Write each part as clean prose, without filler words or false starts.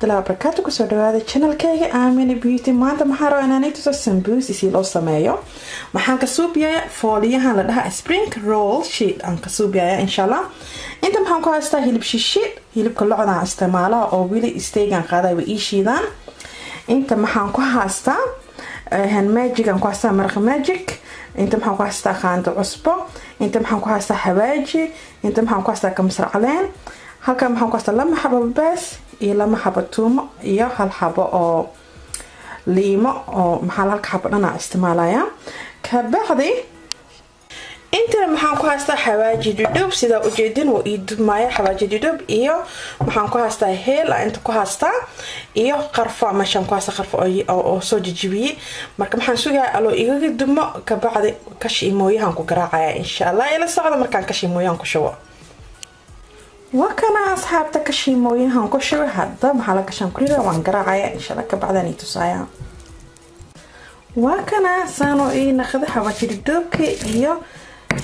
warahmatullahi wabarakatuh kusoo dhawaada channelkayga Aamina Beauty maanta maxaan rabaa inaan tuso sambuus si loo sameeyo maxaan ka suubiyaa fooliyahan la dhahaa spring roll sheet aan ka suubiyaa inshallah inta maxaan ku haystaa hilib shishid hilibka locda isticmaala oo wili steegan qaaday ii shiidaan inta maxaan ku haystaa magic aan ku haystaa maraq magic inta maxaan ku haystaa qaando cusbo inta maxaan ku haystaa xawaaji inta maxaan ku haystaa kamsar caleen halka maxaan ku haystaa lama xabo baas iyo lama xabo tuumo iyo hal xabo oo liimo oo maxaa halka xabo dhana isticmaalaya ka bacdi inta maxaan ku haystaa xawaaji dudub sida u jeedin oo ii dubmaya xawaaji dudub iyo maxaan ku haystaa heel inta ku haystaa iyo qarfa mashan ku haystaa qarfa oo soo jijibiyay marka maxaan sugaa alo iga dubmo ka bacdi kashiimooyahan ku garaacaya insha Allah ila socdo markaan kashiimooyahan ku shubo وكان أصحابتا كشيموينهم كشوي هذا محل كشام كريرة وانقرعايا إن شاء الله كبعدني تسايا وكان سانو ناخذ حواجي الدوبكي إيو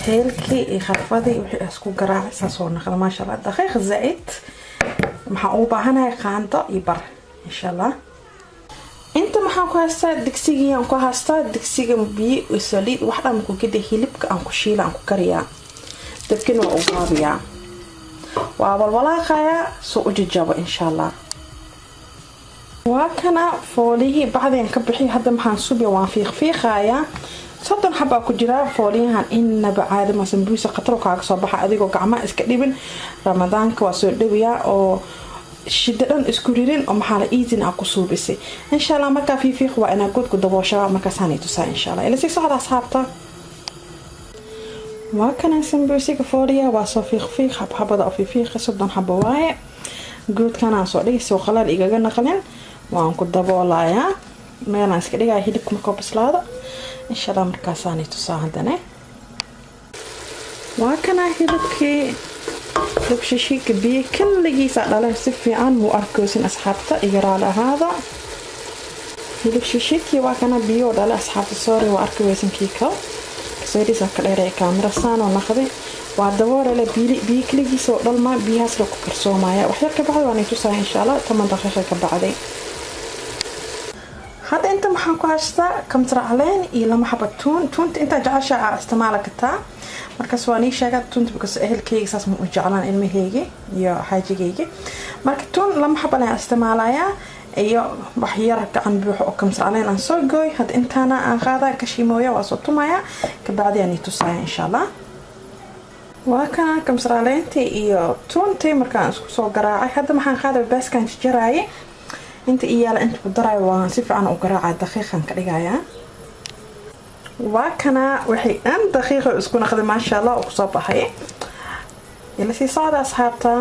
هيلكي خرفضي وحي أسكو قراع ساسو ناخذ ما شاء الله دقيق زائد محاوبة هنا خانطة يبر إن شاء الله انت محاكو هاستا دكسيجي انكو هاستا دكسيجي بي وسوليد واحدة مكو كده هيلبك انكو شيلا انكو كريا دبكين وقابيا وابالولاقايا سو ججابو ان شاء الله وكنا فوليه بعدين كبخي هدا maxaan suubiya waan fiiqfiiqaya 30 xabba ku jira fooliyahan inaba caadi ma sambuusa qatar kaaga soo baxa adigoo gacmaha iska dhibin ramadaanka waa soo dhawiya oo shidadan isku ririn oo maxaa la easy ah ku suubisay insha Allah marka fiiq waa ina god ku dabooshaa marka saanay tusaa insha Allah ila si saxda asxaabta وكان سمبوسيك فوريا واسو فيق حبحبدا او فيق 30 حبه واye good kana soo dhigay qalal igaga naqlin waan ku daboolaya meelan iska dhigay hilibka markuu bislaado insha Allah markaas aan tusaa hadana وكان hilibkii dubshiishik biyo kulligiisa dhalay si fiican mu arkoosin asxaabta igaraal ahaada hilibshiishiki waa kana biyo dhalay asxaabta sorry waa arkoosin kiika سيريسا كديري كاميرا سانو نخدي وادوore la biyo kligiiso dhalma biyahaas la ku karsoomaya wax yar ka bacdi waan tusaa insha Allah 8 daqiiqo ka bacdi hada inta maxaan ku haystaa kamsar caleen iyo lama xabo tuunta inta jacasha isticmaala kartaa markaas waan ii sheegay tuunta because ehelkayga saas ma u jeclaan ilmahayga iyo xaajigayga marka tuun lama xabo la isticmaalaya iyo wax yar gacan buuxo oo kamsar caleen aan soo gooy hada intaana aan qaadaa kashiimooya waa soo tumaya ka bacdi aan tusaa insha Allah وكان كمسر علينتي iyo tuuntii markaan isku soo garaacay hada maxaan qaaday baaskan jaraay inta iyaala inta ku daray waan si fiican u garaacay daqiiqan ka dhigaya وكان wixii aan daqiiqo isku naqday ma sha Allah oo soo baxay ila si saada asxaabta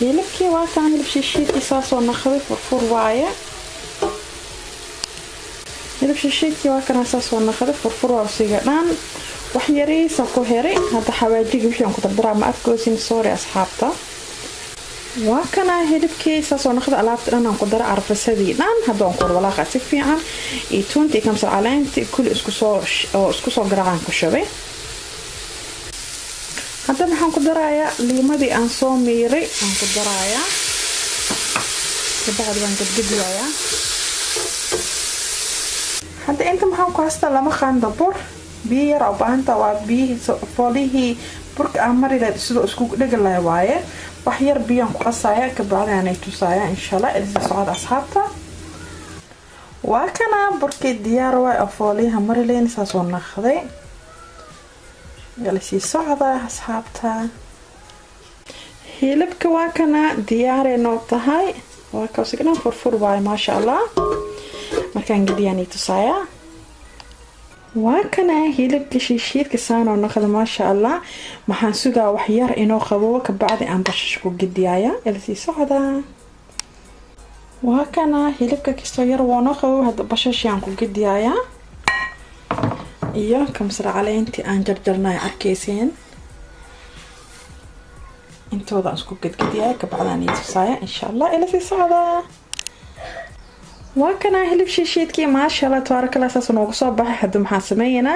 hilibkii وكان hilib shishiidkii soo naqday furfur waaye hilib shishiidkii وكان soo naqday furfur waa siga dhan wax yariisa ku heray hada xawaajiga wixii aan ku dardaraa ma afkoosin sorry asxaabta waa kana hilibkiisa soo noqda alaabta dhan aan ku dara arfasadii dhan hada aan ku walaaqa si fiican ee tuuntii kamsar caleenti kul isku soo garaacaan ku shubay hada maxaan ku darayaa liimadii aan soo miiray aan ku darayaa kabacdi waan gadgadiyaa hada inta maxaan ku haystaa lama qaando bur بير أو بانتا وبيه فوليه برك أمري لا تسلو اسكوك دقلا وايه وحير بيان قصايا كبعدين يعني تسايا إن شاء الله إذا صعد أصحابتا وكان برك الديار واي فوليه مري لين ساسون نخذي جلسي صعد أصحابتا هيلبك وكان دياري نوطة هاي وكوسكنا فرفور واي ما شاء الله مكان قد يعني تسايا وكان هيلب شيشيد كسانو ناخذ ما شاء الله maxaan sugaa wax yar inoo qabo ka bacdi aan bashash ku gidiyaya ilaa socda وكان هيلبka kisto yar wono qabo hada bashash aan ku gidiyaya iyo kamsar caleenti aan jarjarnay arkeysin intooda isku gidiyay ka bacdi aan isaya insha Allah ilaa socda وكان هلب شيشيدكي ما شاء الله تبارك الله اساس نوغو soo baxay hada maxaan sameeyna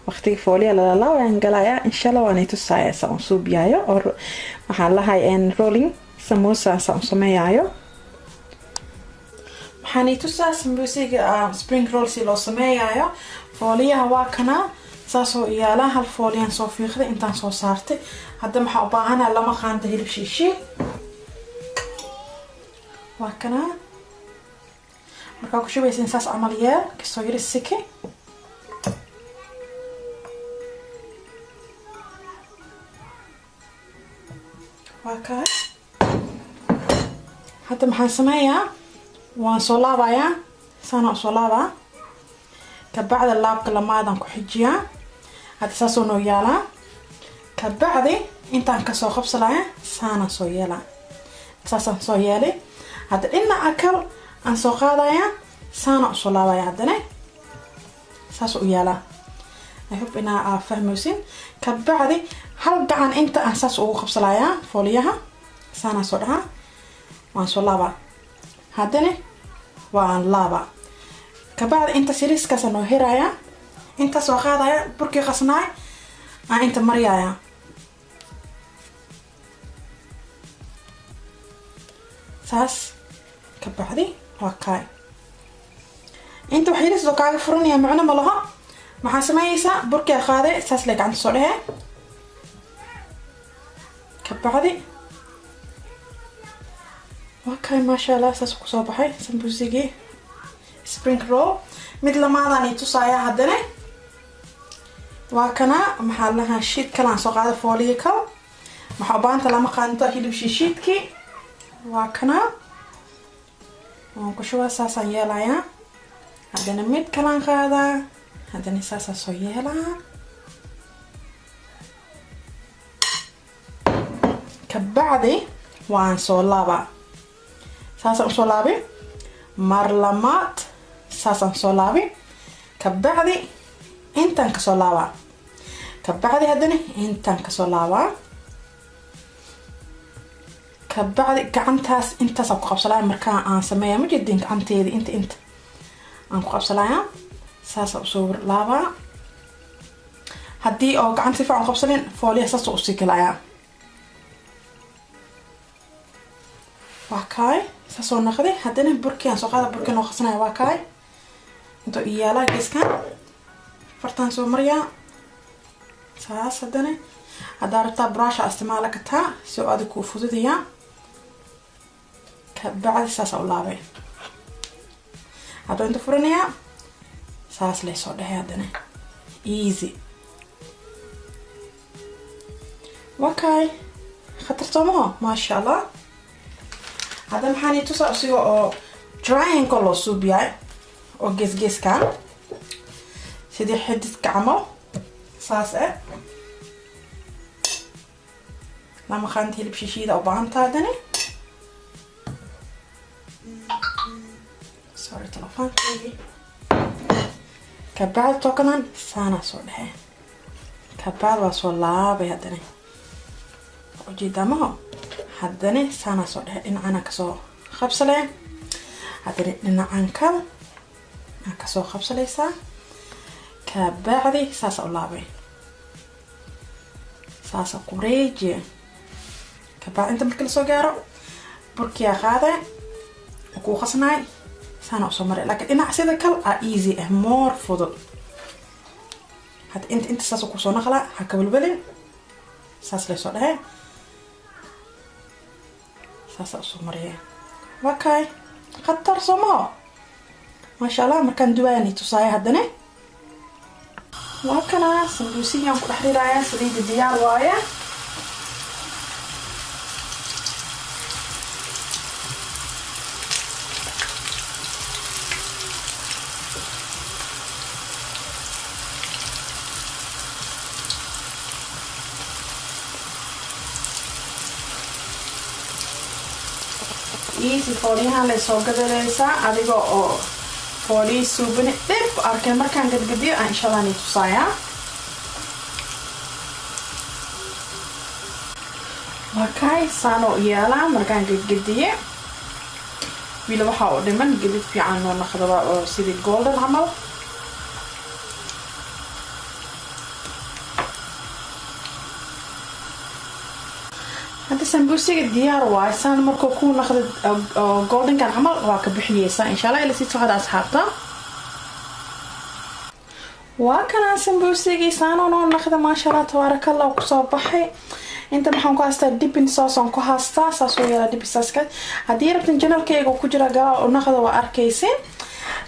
waqtiga fooliya la waan galaya insha Allah waan tusaaya saan suubiyayo oo waxa lahay en rolling samosa saan sameeyayo waxaan tusaa sambuusiga spring roll si loo sameeyayo fooliyaha waa kana saasoo yaala hal fooliyaan soo fiiqday intaan soo saartay hadda maxaa u baahanahay lama qaando hilib shiishiid waa kana markaa ku shubaysin saas camal yeel kasoo yiri siki waa kaa hadda maxaan sameeyaa waan soo laabayaa saana soo laabaa kabacdi laabka lamaadan ku xijiyaa hadda saasoo noo yaalaa kabacdi intaan kasoo qabsalaya saana soo yeelaa saasaan soo yeelay hadda dhinaca kale aan soo qaadaya saana usoo laabaya haddana saas u yaalaa I hope inaa fahmaysin kabacdi hal gacan inta aan saas ugu qabsalaya fooliyaha saana soo dhahaa waan soo laabaa haddana waan laabaa kabacdi inta siriiskaas noo hiraya inta soo qaadaya burkii qasnaay aan inta mariyaya saas kabacdi waa kaay inta wax yariis oo kaaga furanaya macno ma laha maxaa sameeyaysaa burkii qaaday saas la gacanta soo dhahe kabacdi waa kaay maasha Allah saas ku soo baxay sambuusigii spring roll mid lamaadaan tusaaya haddana waa kana maxaa lahaa sheet kalaan soo qaaday fooliye kal maxaa baanta lama qaanto hilib shiishiidkii waa kana waan ku shubaa saasaan yeelayaa haddana mid kalaan qaadaa haddana saasaan soo yeelaa kabacdi waan soo laabaa saasaan usoo laabi mar lamaad saasaan soo laabi kabacdi intaan kasoo laabaa kabacdi haddana intaan kasoo laabaa kabacdi gacantaas intaasaan ku qabsalaya markaa aan sameeya ma jedin gacanteeda inta aan ku qabsalaya saasaan usoo laabaa haddii oo gacanta si fiican qabsanin fooliya saasoo usii galaya waa kaay saasoo naqday haddana burkii aan soo qaada burkii noo qasnaya waa kaay intuu iyaalaa geeskan fartaan soo mariyaa saas haddana haddaa rabtaa brusha isticmaala kartaa si oo adig kuu fududayaa kabacdi saasa u laabay hadduu inta furanayaa saas lay soo dhahay haddana easy waa kaay khatar soomaho maasha Allah hadda maxaan tusaa usiga oo triangle loo suubiyaay oo geesgeeskan sidii xididka camal saas lama qaanto hilib shiishiida u baahan tahay haddana sorry telefoonkeygii kabacdi tokanan saanaa soo dhahay kabacdi waa soo laabay haddana ujeedamaho haddana saanaa soo dhahay dhinacana kasoo qabsalee haddana dhinacan kal aa kasoo qabsalaysaa kabacdi saasa u laabay saasa qureeji kabacdi inta marka lasoo gaaro burkiyaa qaaday oo kuu qasnaay saana usoo maray laakiin dhinac sida kal easy more fudud hadda inta saas kusoo naqlaa ha ka welwelin saas laysoo dhahay saasa usoo mariyay waa kaay khatar soomaho maasha Allah markaan duwaani tusaaya haddana waa kana sambuusigan ku dhex riraaya saliida diyaar waaye easy fooliyahan lay soo gadaleysaa adiga oo fooliyi suubani dhib arkay markaan gadgadiyo aan insha Allah ni tusaaya waa kaay saano yeelaa markaan gadgadiye wila waxaa u dhiman gadid fiican oo naqdaba oo sidii golden camal hadda sambuusiga diyaar waay saan markuu ku naqdo golden kan camal waa ka bixiyeysaa insha Allah ila sii socda asxaabta waa kana sambuusiga saan oo naqdo ma sha Allah tabarakallah ku soo baxay inta maxaan ku haystaa dipping sauce on ku haystaa saasoo yara dipping sauce ka hadii rabtan channelkayga ku jira galaal oo naqdo waa arkaysin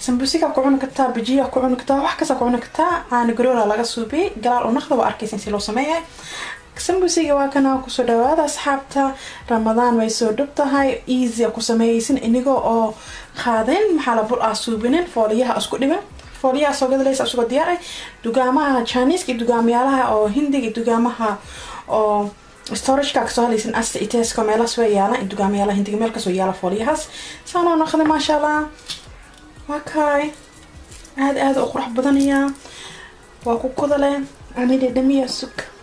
sambuusiga ku cun kartaa bijiya ku cun kartaa wax kasta ku cun kartaa aan garoora laga suubay galaal oo naqdo waa arkaysin si loo sameeyo sambuusiga waa kana ku soo dhawaada asxaabta ramadaan way soo dhubtahay easy ku sameeyaysin inigo oo qaadin maxaa la bur suubinin fooliyaha isku dhiban fooliyaha soo gadlaysa isku diyaar ah dugaamaha Chinese ki dugaamiyalaha oo Hindiga dugaamaha oo storage ka soo halaysan asta its kamela soo yaala dugaamiyalaha Hindiga meel ka soo yaala fooliyahas saano naqday ma sha Allah wakay aad u qurux badanaya waa ku kodale anide dhamiya suk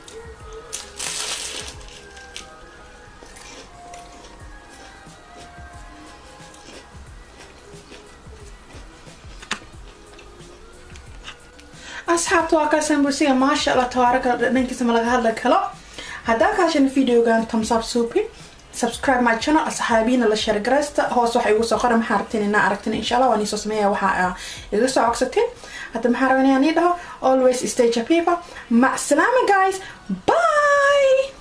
asxaabtu waa ka sambuusiga ma sha Allah tabaaraka dhankiisa ma laga hadla kalo hadaa ka heshin videogan thumbs up suupi subscribe my channel asxaabiina la share gareysta hoos waxa igu soo qoran maxaa rabteen inaan aragtin insha Allah waan soo sameeyaa waxa iga soo codsateen hadda maxaa rabaan inaan idhaho always stay happy ma salaama guys bye